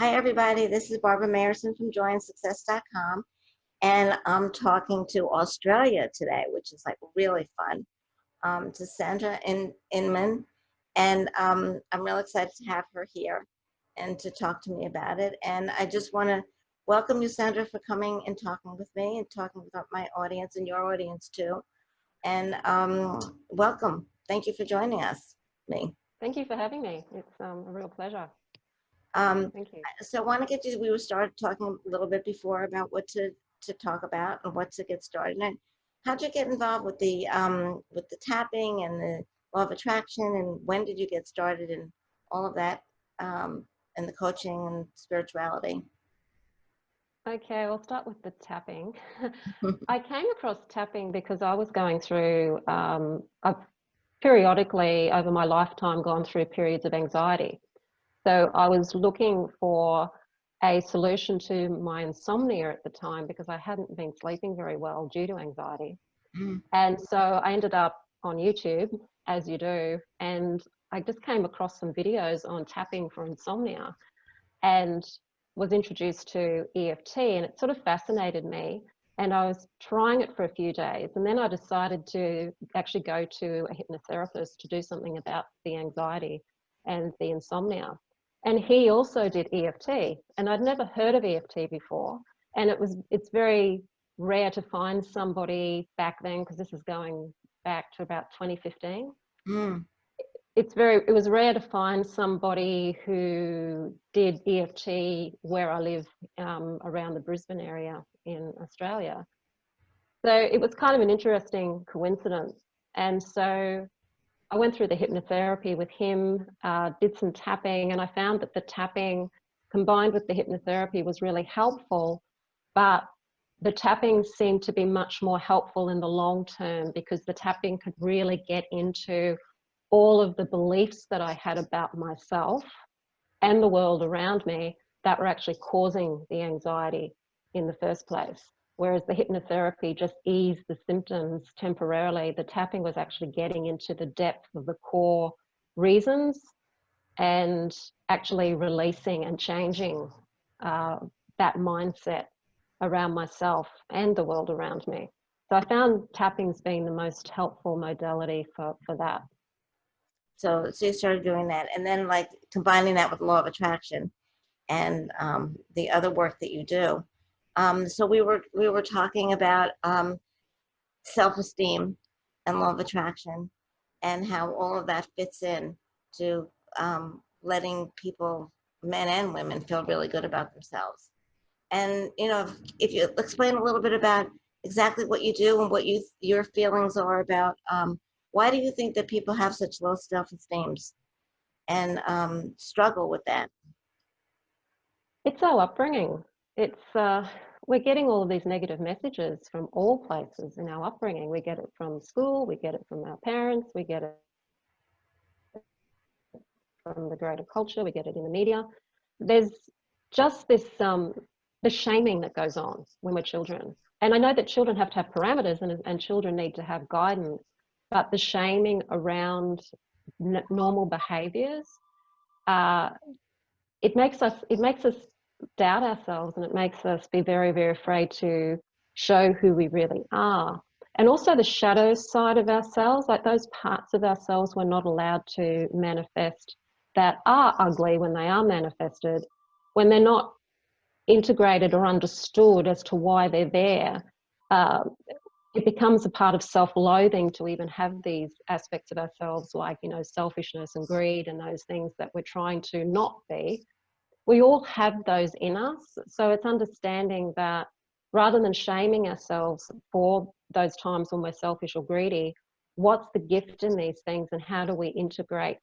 Hi, everybody. This is Barbara Mayrsohn from joyandsuccess.com, and I'm talking to Australia today, which is like really fun, to Sandra Inman. And I'm real excited to have her here and to talk to me about it. And I just want to welcome you, Sandra, for coming and talking with me and talking with my audience and your audience too. And welcome. Thank you for joining us, me. Thank you for having me. It's a real pleasure. Um, Thank you. so I want to get you, we were started talking a little bit before about what to talk about and what to get started. And how'd you get involved with the tapping and the law of attraction, and when did you get started and all of that, and the coaching and spirituality? Okay, I'll start with the tapping. I came across tapping because I was going through, I've periodically over my lifetime gone through periods of anxiety. So I was looking for a solution to my insomnia at the time because I hadn't been sleeping very well due to anxiety. Mm. And so I ended up on YouTube, as you do, and I just came across some videos on tapping for insomnia and was introduced to EFT, and it sort of fascinated me. And I was trying it for a few days, and then I decided to actually go to a hypnotherapist to do something about the anxiety and the insomnia. And he also did EFT, and I'd never heard of EFT before. And it's very rare to find somebody back then, because this is going back to about 2015. Mm. It was rare to find somebody who did EFT where I live, around the Brisbane area in Australia. So it was kind of an interesting coincidence. And so I went through the hypnotherapy with him, did some tapping, and I found that the tapping combined with the hypnotherapy was really helpful, but the tapping seemed to be much more helpful in the long term because the tapping could really get into all of the beliefs that I had about myself and the world around me that were actually causing the anxiety in the first place. Whereas the hypnotherapy just eased the symptoms temporarily, the tapping was actually getting into the depth of the core reasons and actually releasing and changing that mindset around myself and the world around me. So I found tapping's being the most helpful modality for that. So you started doing that, and then like combining that with law of attraction and the other work that you do. So we were talking about self-esteem and law of attraction and how all of that fits in to letting people, men and women, feel really good about themselves. And if you explain a little bit about exactly what you do and what your feelings are about, why do you think that people have such low self-esteem and struggle with that? It's our upbringing. We're getting all of these negative messages from all places in our upbringing. We get it from school, we get it from our parents, we get it from the greater culture, we get it in the media. There's just this the shaming that goes on when we're children. And I know that children have to have parameters and children need to have guidance, but the shaming around normal behaviors, uh, it makes us doubt ourselves, and it makes us be very, very afraid to show who we really are. And also the shadow side of ourselves, like those parts of ourselves we're not allowed to manifest that are ugly when they are manifested, when they're not integrated or understood as to why they're there. Uh, it becomes a part of self-loathing to even have these aspects of ourselves, like, selfishness and greed and those things that we're trying to not be. We all have those in us. So it's understanding that rather than shaming ourselves for those times when we're selfish or greedy, what's the gift in these things and how do we integrate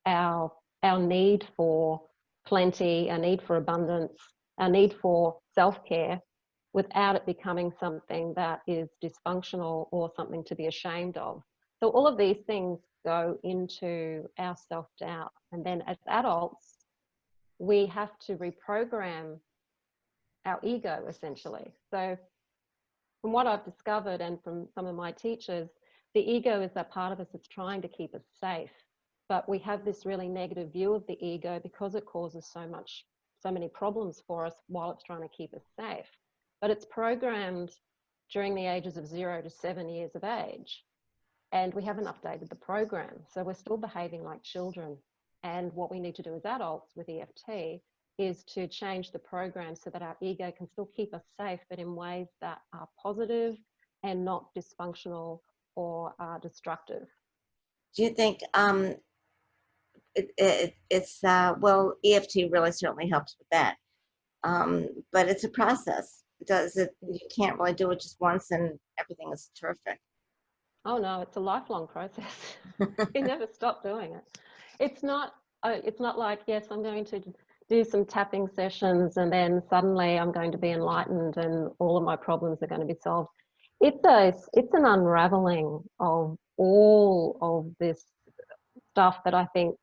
our need for plenty, our need for abundance, our need for self-care without it becoming something that is dysfunctional or something to be ashamed of. So all of these things go into our self-doubt. And then as adults, we have to reprogram our ego essentially. So from what I've discovered and from some of my teachers, the ego is that part of us that's trying to keep us safe. But we have this really negative view of the ego because it causes so so many problems for us while it's trying to keep us safe. But it's programmed during the ages of 0 to 7 years of age. And we haven't updated the program. So we're still behaving like children. And what we need to do as adults with EFT is to change the program so that our ego can still keep us safe, but in ways that are positive and not dysfunctional or destructive. Do you think well, EFT really certainly helps with that, but it's a process. Does it? You can't really do it just once and everything is terrific. Oh no, it's a lifelong process. You never stop doing it. It's not like, yes, I'm going to do some tapping sessions and then suddenly I'm going to be enlightened and all of my problems are going to be solved. It's an unraveling of all of this stuff that I think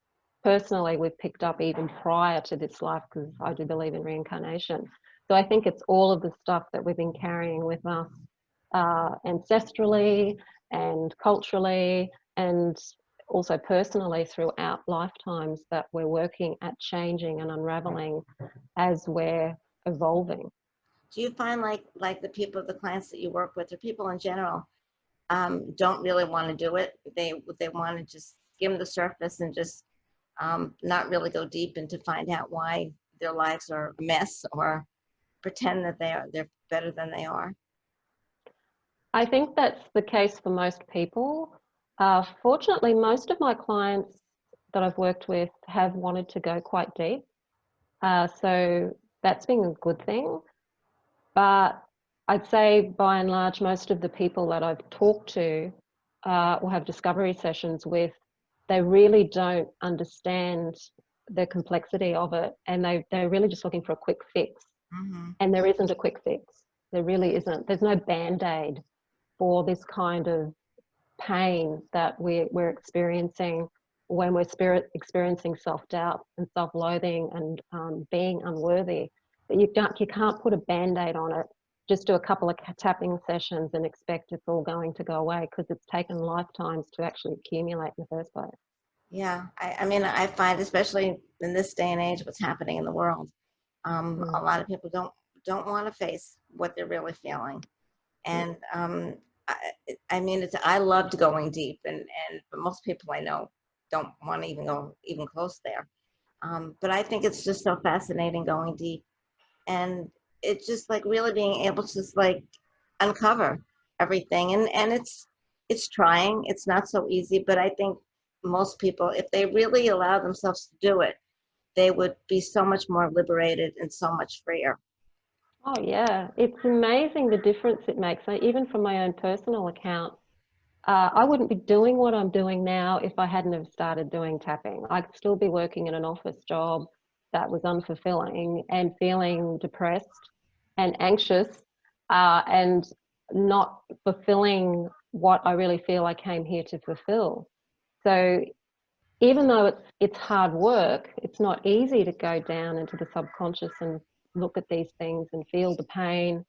personally we've picked up even prior to this life, because I do believe in reincarnation. So I think it's all of the stuff that we've been carrying with us ancestrally and culturally and also personally throughout lifetimes that we're working at changing and unraveling as we're evolving. Do you find like the people, the clients that you work with, or people in general, don't really want to do it? They want to just skim the surface and just not really go deep into find out why their lives are a mess, or pretend that they're better than they are. I think that's the case for most people. Fortunately, most of my clients that I've worked with have wanted to go quite deep. So that's been a good thing. But I'd say by and large, most of the people that I've talked to or have discovery sessions with, they really don't understand the complexity of it. And they're really just looking for a quick fix. Mm-hmm. And there isn't a quick fix. There really isn't. There's no Band-Aid for this kind of pain that we're experiencing when we're experiencing self-doubt and self-loathing and being unworthy. But you can't put a Band-Aid on it, just do a couple of tapping sessions and expect it's all going to go away, because it's taken lifetimes to actually accumulate in the first place. Yeah, I mean, I find, especially in this day and age, what's happening in the world, a lot of people don't want to face what they're really feeling. And I mean, I loved going deep, but most people I know don't want to even go even close there. But I think it's just so fascinating going deep, and it's just like really being able to just like uncover everything. And it's trying. It's not so easy, but I think most people, if they really allow themselves to do it, they would be so much more liberated and so much freer. Oh yeah, it's amazing the difference it makes. Even from my own personal account, I wouldn't be doing what I'm doing now if I hadn't have started doing tapping. I'd still be working in an office job that was unfulfilling and feeling depressed and anxious and not fulfilling what I really feel I came here to fulfill. So even though it's hard work, it's not easy to go down into the subconscious and look at these things and feel the pain,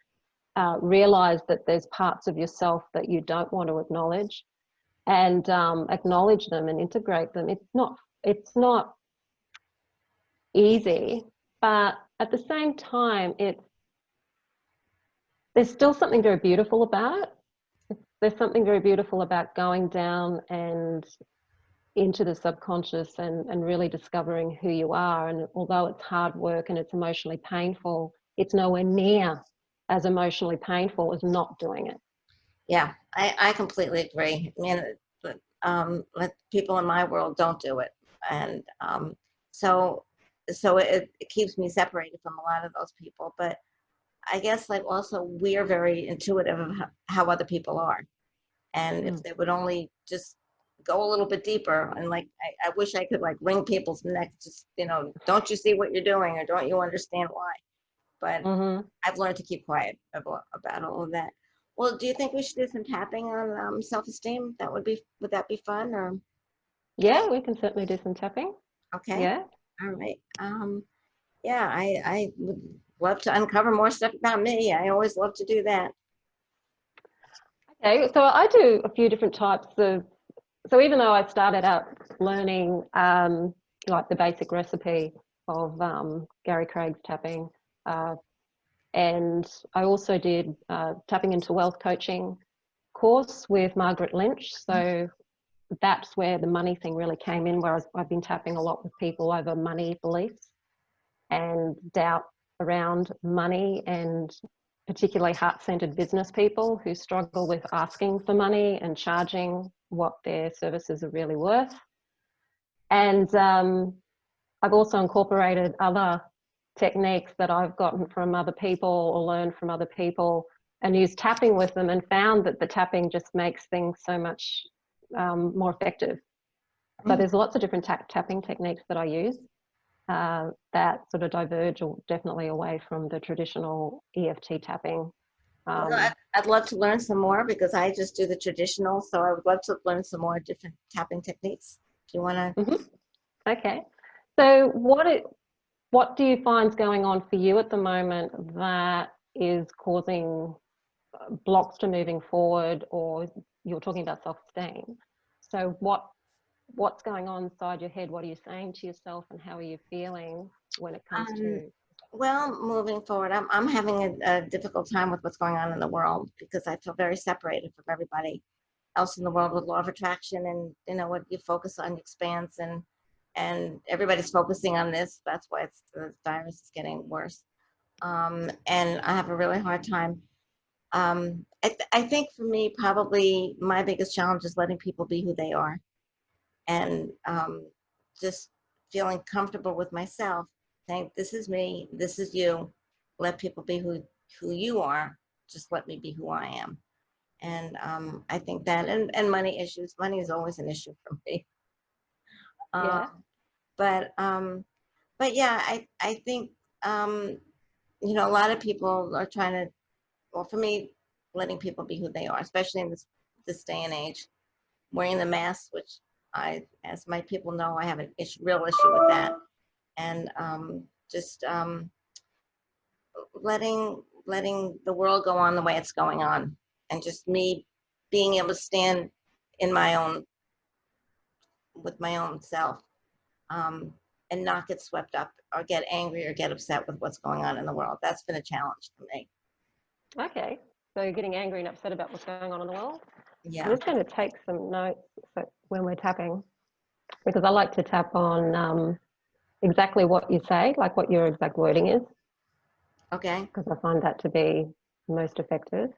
realize that there's parts of yourself that you don't want to acknowledge, and acknowledge them and integrate them. It's not easy, but at the same time, there's still something very beautiful about it. There's something very beautiful about going down and into the subconscious and really discovering who you are. And although it's hard work and it's emotionally painful, it's nowhere near as emotionally painful as not doing it. Yeah, I completely agree. I mean, but people in my world don't do it, and so it keeps me separated from a lot of those people. But I guess like also we're very intuitive of how other people are, and if they would only just go a little bit deeper, and like I wish I could like wring people's necks, just don't you see what you're doing, or don't you understand why? But I've learned to keep quiet about all of that. Well, do you think we should do some tapping on self-esteem? Would that be fun? Or Yeah, we can certainly do some tapping. okay, Yeah. all right. Yeah, I would love to uncover more stuff about me. I always love to do that. Okay, so I do a few different types of, so even though I started out learning like the basic recipe of Gary Craig's tapping. And I also did tapping into wealth coaching course with Margaret Lynch. So that's where the money thing really came in, where I've been tapping a lot with people over money beliefs and doubt around money, and particularly heart-centered business people who struggle with asking for money and charging what their services are really worth. And I've also incorporated other techniques that I've gotten from other people or learned from other people and used tapping with them, and found that the tapping just makes things so much more effective. So there's lots of different tapping techniques that I use that sort of diverge or definitely away from the traditional EFT tapping. Well, I'd love to learn some more because I just do the traditional. So I would love to learn some more different tapping techniques. Do you want to? Okay. So what do you find is going on for you at the moment that is causing blocks to moving forward, or you're talking about self-esteem? So what's going on inside your head? What are you saying to yourself, and how are you feeling when it comes to? Well, moving forward, I'm having a difficult time with what's going on in the world because I feel very separated from everybody else in the world with law of attraction, and what you focus on expands, and everybody's focusing on this. That's why the virus is getting worse. And I have a really hard time. I think for me, probably my biggest challenge is letting people be who they are, and just feeling comfortable with myself, saying, this is me, this is you. Let people be who you are. Just let me be who I am. And I think that, and money issues, money is always an issue for me. Yeah. But yeah, I think a lot of people are trying to, well, for me, letting people be who they are, especially in this day and age, wearing the mask, which as my people know, I have a real issue with that, and just letting the world go on the way it's going on, and just me being able to stand in my own with my own self, and not get swept up or get angry or get upset with what's going on in the world. That's been a challenge for me. Okay. So you're getting angry and upset about what's going on in the world. I'm Yeah. just going to take some notes when we're tapping, because I like to tap on exactly what you say, like what your exact wording is, Okay. because I find that to be most effective.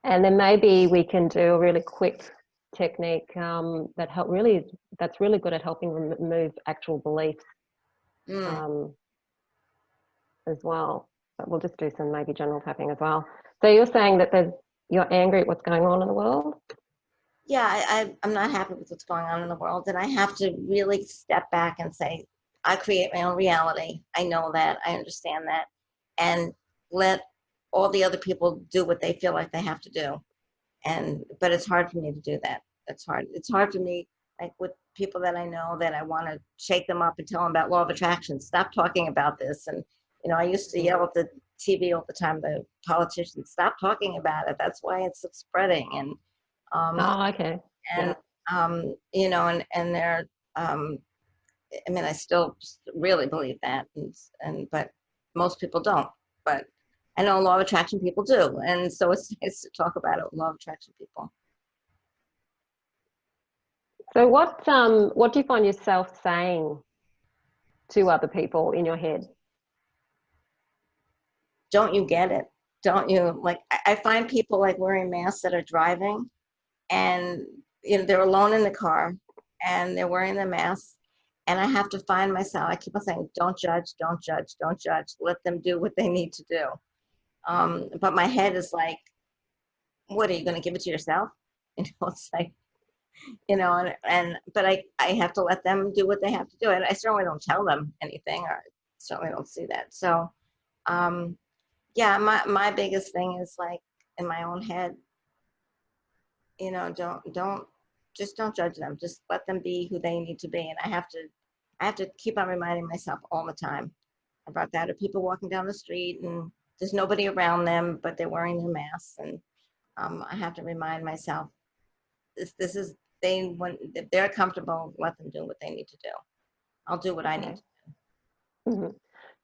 And then maybe we can do a really quick technique that's really good at helping remove actual beliefs as well. But we'll just do some maybe general tapping as well. So you're saying that you're angry at what's going on in the world? Yeah, I'm not happy with what's going on in the world, and I have to really step back and say, I create my own reality. I know that, I understand that, and let all the other people do what they feel like they have to do. But it's hard for me to do that. It's hard. It's hard for me, like with people that I know, that I want to shake them up and tell them about law of attraction. Stop talking about this. And I used to yell at the TV all the time, the politicians, stop talking about it. That's why it's spreading. And Okay. and and they're I mean, I still really believe that, and but most people don't. But I know law of attraction people do, and so it's nice to talk about it with law of attraction people. So what do you find yourself saying to other people in your head? Don't you get it? Don't you, like, I find people like wearing masks that are driving, and they're alone in the car and they're wearing the mask, and I have to find myself, I keep on saying, don't judge, don't judge, don't judge, let them do what they need to do. But my head is like, what, are you going to give it to yourself? It's like, but I have to let them do what they have to do, and I certainly don't tell them anything, or certainly don't see that. So yeah, my biggest thing is, like, in my own head, don't just don't judge them. Just let them be who they need to be. And I have to keep on reminding myself all the time about that. Or people walking down the street and there's nobody around them, but they're wearing their masks. And I have to remind myself, this is, when if they're comfortable, let them do what they need to do. I'll do what I need Okay. to do. Mhm.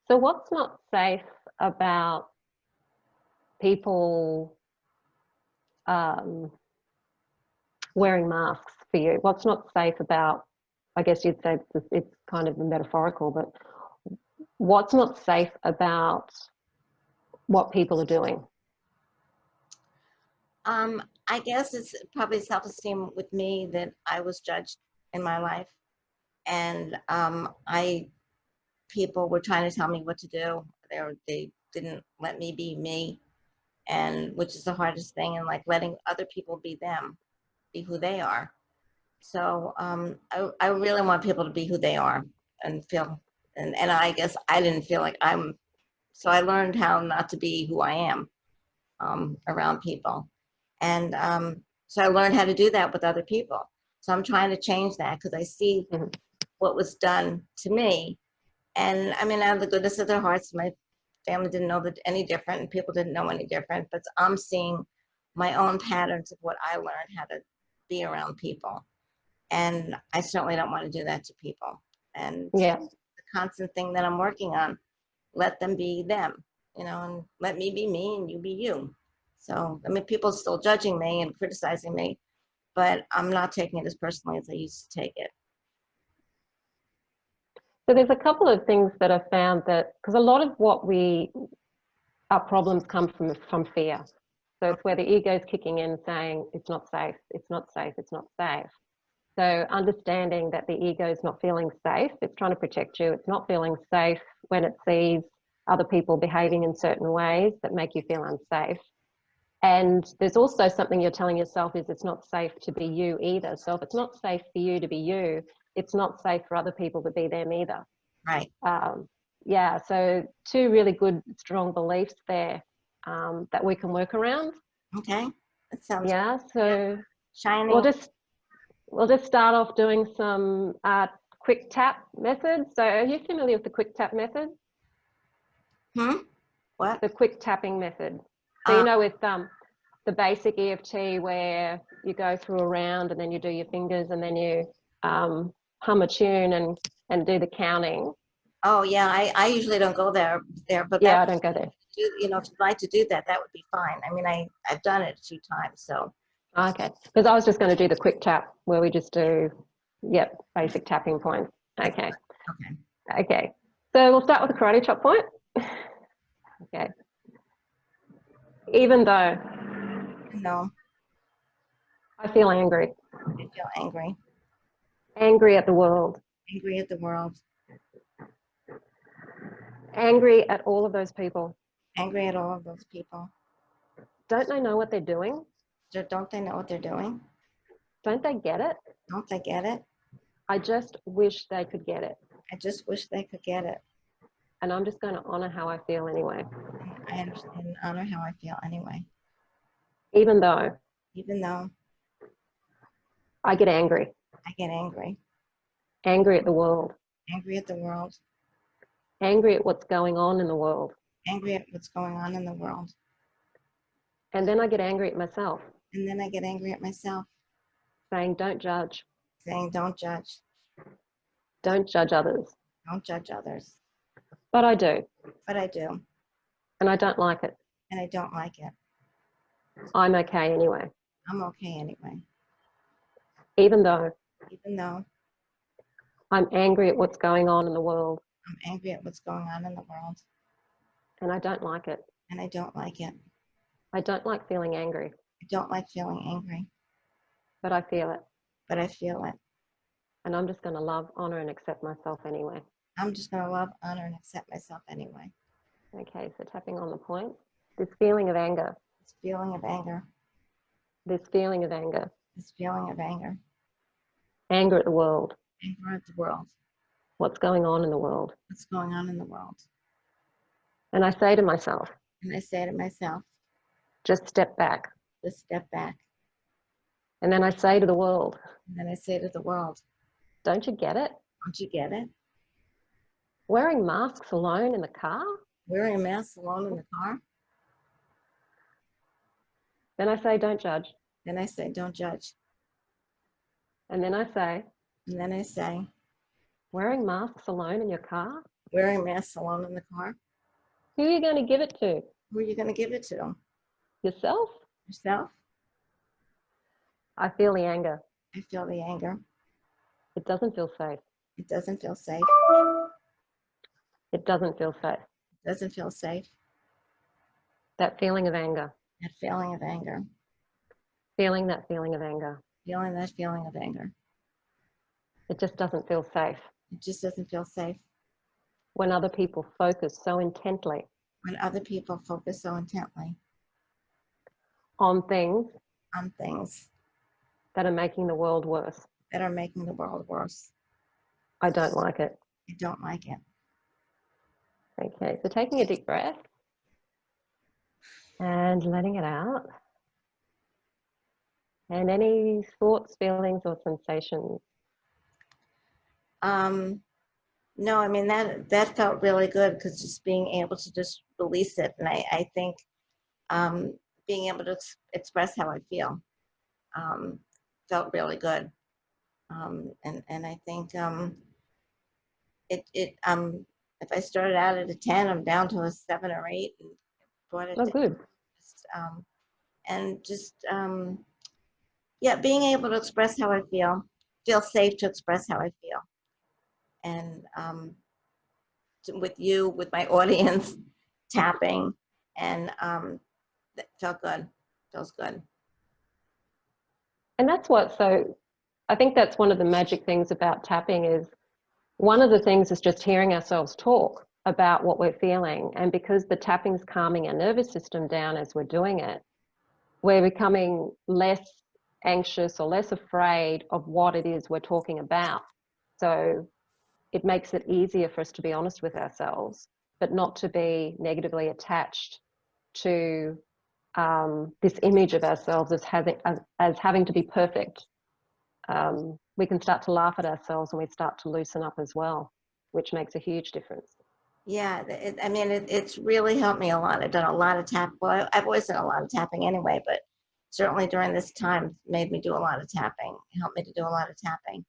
So what's not safe about people um, wearing masks for you? What's not safe about, I guess you'd say it's kind of metaphorical, but what's not safe about what people are doing? I guess it's probably self-esteem with me that I was judged in my life, and I people were trying to tell me what to do. They didn't let me be me, and which is the hardest thing, and like letting other people be them, be who they are. So I really want people to be who they are and feel, and I guess I didn't feel like I'm, so I learned how not to be who I am around people. And so I learned how to do that with other people. So I'm trying to change that because I see Mhm. what was done to me. And I mean, out of the goodness of their hearts, my family didn't know that any different and people didn't know any different, but I'm seeing my own patterns of what I learned how to be around people. And I certainly don't want to do that to people. And Yeah. the constant thing that I'm working on, let them be them, and let me be me and you be you. So, I mean, people are still judging me and criticizing me, but I'm not taking it as personally as I used to take it. So there's a couple of things that I've found that, because a lot of our problems come from fear. So it's where the ego's kicking in saying, it's not safe, it's not safe, it's not safe. So understanding that the ego is not feeling safe, it's trying to protect you, it's not feeling safe when it sees other people behaving in certain ways that make you feel unsafe. And there's also something you're telling yourself is it's not safe to be you either. So if it's not safe for you to be you, it's not safe for other people to be them either. Right. Um, yeah, so two really good, strong beliefs there that we can work around. Okay. That sounds Yeah, yeah. so we'll Shining. just we'll just start off doing some quick tap methods. So are you familiar with the quick tap method? Hmm? What? The quick tapping method. So Uh, with the basic EFT where you go through a round and then you do your fingers and then you hum a tune and do the counting. oh yeah, I usually don't go there, but Yeah, that I don't go there. if you'd like to do that, that would be fine. I mean, I've done it a few times, so Okay, because I was just going to do the quick tap where we just do, yep, basic tapping points. that's Okay, okay. okay. So we'll start with the karate chop point. Okay. Even though No, I feel angry, I feel angry, angry at the world, angry at the world, angry at all of those people. angry at all of those people. Don't they know what they're doing? Don't they know what they're doing? Don't they get it? Don't they get it? I just wish they could get it. I just wish they could get it. And I'm just going to honor how I feel anyway. And I understand and honor how I feel anyway, Even though even though I get angry, I get angry, angry at the world, angry at the world, angry at what's going on in the world. angry at what's going on in the world. And then I get angry at myself, And then I get angry at myself, saying, don't judge, saying, don't judge others. don't judge others. But I do, But I do, and I don't like it. and I don't like it. I'm okay anyway, I'm okay anyway, even though even though I'm angry at what's going on in the world, I'm angry at what's going on in the world, and I don't like it. and I don't like it. I don't like feeling angry, I don't like feeling angry, but I feel it. but I feel it. And I'm just going to love, honor, and accept myself anyway. I'm just going to love, honor, and accept myself anyway. Okay, so tapping on the point. This feeling of anger, This feeling of anger, this feeling of anger, this feeling of anger, anger at the world, anger at the world, what's going on in the world. what's going on in the world. And I say to myself, And I say to myself, just step back. just step back. And then I say to the world, And then I say to the world, don't you get it? don't you get it? Wearing masks alone in the car? Wearing a mask alone in the car? Then I say, don't judge. Then I say, don't judge. And then I say, And then I say, wearing masks alone in your car? Wearing masks alone in the car. Who are you going to give it to? Who are you going to give it to? Yourself? Yourself? I feel the anger. I feel the anger. It doesn't feel safe. It doesn't feel safe. It doesn't feel safe. It doesn't feel safe. That feeling of anger. That feeling of anger. Feeling that feeling of anger. Feeling that feeling of anger. It just doesn't feel safe. It just doesn't feel safe. When other people focus so intently When other people focus so intently on things on things that are making the world worse. that are making the world worse. I don't like it. I don't like it. Okay, so taking a deep breath and letting it out. And any thoughts, feelings, or sensations? No, I mean, that felt really good because just being able to just release it. And I think being able to express how I feel felt really good. And I think if I started out at a 10, I'm down to a 7 or 8 and brought it Oh, down. good. Just, and just yeah, being able to express how I feel safe to express how I feel. And with you, with my audience, tapping, and that felt good. Feels good. And that's what, so I think that's one of the magic things about tapping is one of the things is just hearing ourselves talk about what we're feeling. And because the tapping's calming our nervous system down as we're doing it, we're becoming less anxious or less afraid of what it is we're talking about. So it makes it easier for us to be honest with ourselves, but not to be negatively attached to this image of ourselves as having to be perfect. We can start to laugh at ourselves and we start to loosen up as well, which makes a huge difference. Yeah, I mean, it's really helped me a lot. I've done a lot of tap. Well, I've always done a lot of tapping anyway, but certainly during this time, made me do a lot of tapping. It helped me to do a lot of tapping.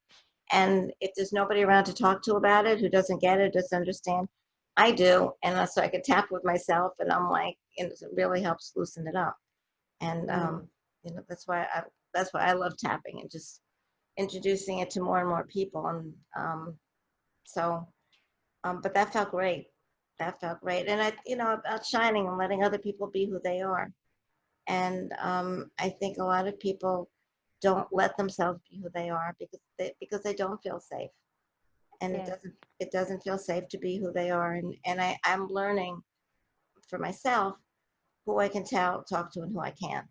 And if there's nobody around to talk to about it, who doesn't get it, doesn't understand, I do. And so I could tap with myself, and I'm like, it really helps loosen it up. And that's why I love tapping and just introducing it to more and more people. And so but that felt great. That felt great. And about shining and letting other people be who they are. And I think a lot of people don't let themselves be who they are because they don't feel safe. And Yeah. it doesn't feel safe to be who they are. And I'm learning for myself who I can talk to and who I can't.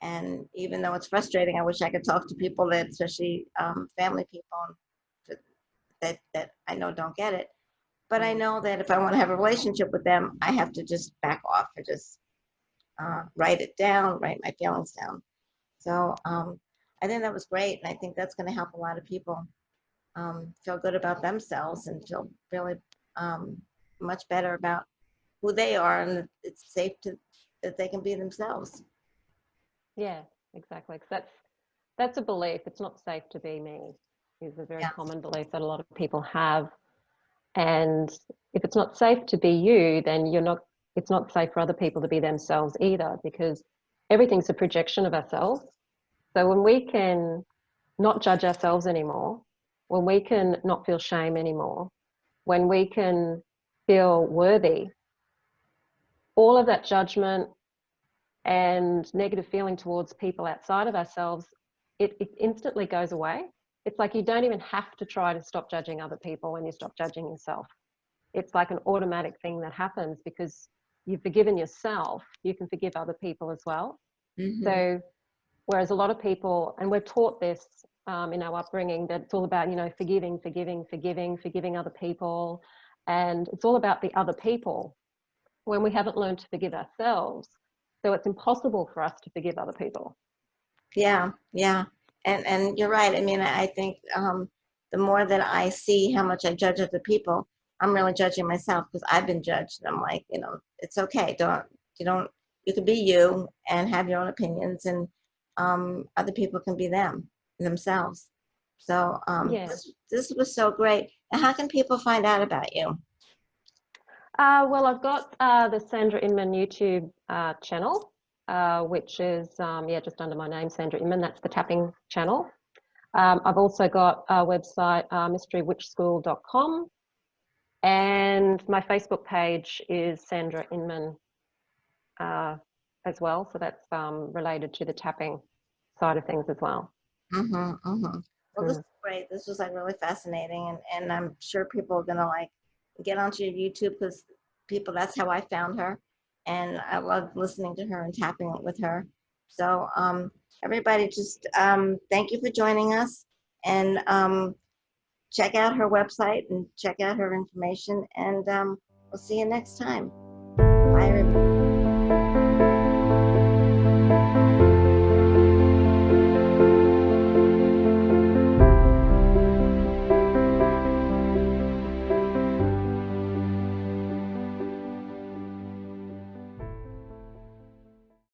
And even though it's frustrating, I wish I could talk to people that, especially family people that I know don't get it. But I know that if I want to have a relationship with them, I have to just back off or just write it down, write my feelings down. So I think that was great. And I think that's going to help a lot of people feel good about themselves and feel really much better about who they are. And it's safe that they can be themselves. Yeah, exactly. 'Cause that's a belief. It's not safe to be me is a very Yeah. common belief that a lot of people have. And if it's not safe to be you, then it's not safe for other people to be themselves either, because everything's a projection of ourselves. So when we can not judge ourselves anymore, when we can not feel shame anymore, when we can feel worthy, all of that judgment and negative feeling towards people outside of ourselves, it instantly goes away. It's like you don't even have to try to stop judging other people when you stop judging yourself. It's like an automatic thing that happens because you've forgiven yourself, you can forgive other people as well. Mm-hmm. So whereas a lot of people, and we're taught this in our upbringing, that it's all about, forgiving other people. And it's all about the other people when we haven't learned to forgive ourselves. So it's impossible for us to forgive other people. Yeah, yeah. And you're right. I mean, I think the more that I see how much I judge other people, I'm really judging myself because I've been judged. And I'm like, it's okay. You can be you and have your own opinions, and other people can be themselves. So Yeah. this was so great. Now, how can people find out about you? Well, I've got the Sandra Inman YouTube channel, which is yeah, just under my name, Sandra Inman. That's the tapping channel. I've also got a website, mysterywitchschool.com, and my Facebook page is Sandra Inman as well. So that's related to the tapping side of things as well. Well, this is great. This was like really fascinating, and I'm sure people are gonna like get onto your YouTube because people, that's how I found her, and I love listening to her and tapping with her. So everybody, just thank you for joining us, and check out her website and check out her information, and we'll see you next time. Bye, everybody.